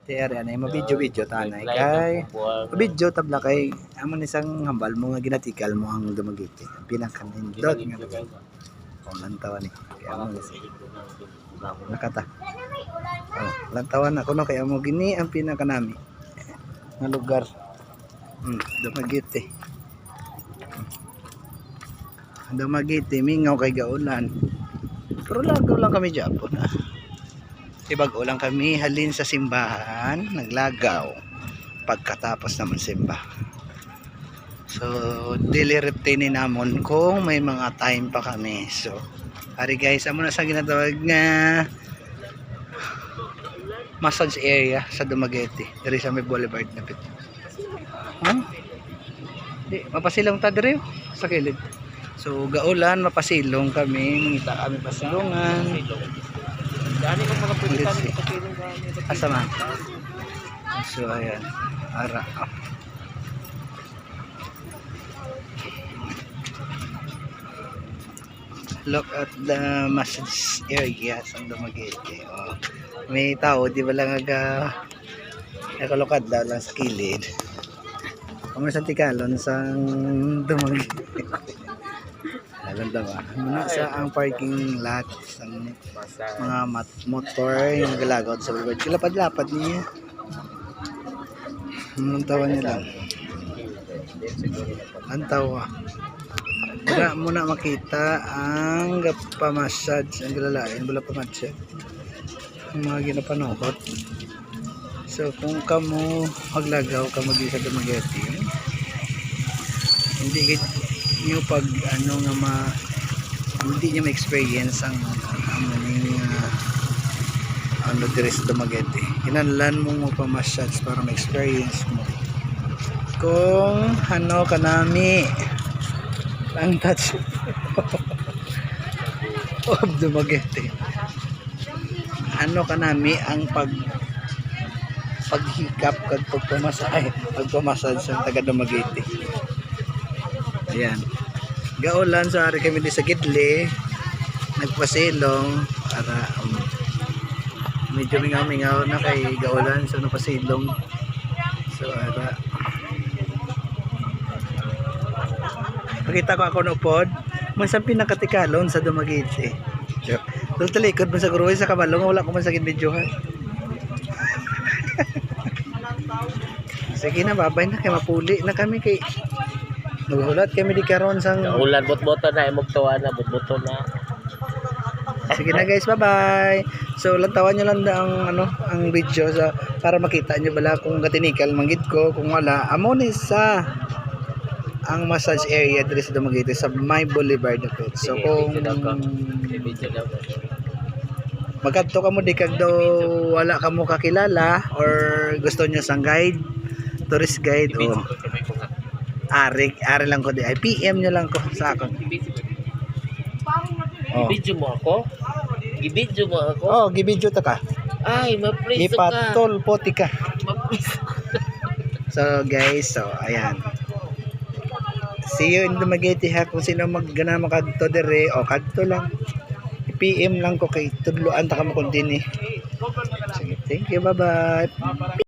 Tere anay mabidyo-bidyo tanay kay mabidyo tabla kay amon isang hambal mo nga ginatikal mo ang Dumaguete pinakanindot nga lantawan ni kay amo kasi nakata lantawan ako no kay amo gini ang pinakanami nga lugar Dumaguete mingaw kay gaulan pero lagaw lang kami Japon Ibag ulang kami halin sa simbahan, naglagaw pagkatapos naman simba. So, diliriptinin namon kung may mga time pa kami. So, hari guys, amo na sa ginatawag nga massage area sa Dumaguete. Dari sa may boulevard na pit. Di, mapasilong ta diri sa kilid. So, gaulan, mapasilong kami, mangita kami pasilongan. Dani ko mga pulitan ito kilong gamit. Asama. So ayan. Ara. Look at the massage area sa Dumaguete. Oh. May tao, di ba lang nakalukad daw lang sa kilid. Kung sa tikalon sa Dumaguete. Alam ba? Muna sa ang parking lot sa mga motor yung galagaw sa boulevard. Lapad-lapad niya. Anong tawa niya lang? Ang tawa. Wala muna makita ang pamassage. Ang galalain. Wala pamassage. Ang mga ginapanukot. So kung kamo maglagaw ka mag-isa Dumaguete, hindi nyo pag ano nga hindi nyo ma-experience ang ano diri sa Dumaguete. Kinahanglan mo magpa-massage para ma-experience mo kung ano kanami ang touch of Dumaguete, ano kanami ang paghikap kag pagpamassage sa taga Dumaguete. Ayan. Gaulan sa ari kami di sa Gidli. Nagpasilong para medyo mingaw-mingaw na kay gaulan sa napasilong. So ara. Pakita ko ako no pod. Man sa pinakatikalon sa Dumaguete. Dul talikod mo sa gruway sa kabalong wala ko man sa gidbidyohan. Sige na babay na kay mapuli na kami kay naghulat kami di karon sang ulan bot-boto na imugtuwa na bot-boto na. Sige na guys, bye-bye. So lantawan niyo lang ang video sa para makita niyo bala kung gatinikal manggid ko, kung wala amo ni sa ang massage area diri sa Dumaguete sa may boulevard na to. So kung magadto ka mo di kag daw wala ka mo kakilala or gusto niyo sang guide, tourist guide o Ari lang ko di. Ay, PM nyo lang ko sa ako. Oh. Gibidyo mo ako? Gibidyo mo ako? Oh, gibidyo ta ka. Ay, mapriso ka. Ipatol poti ka. Mapriso. So, guys, so, ayan. See you in Dumaguete ha. Kung sino maggana makadto dire, o kadto lang. PM lang ko kay tudloan ta ka mo kung din eh. Sige, thank you, bye-bye.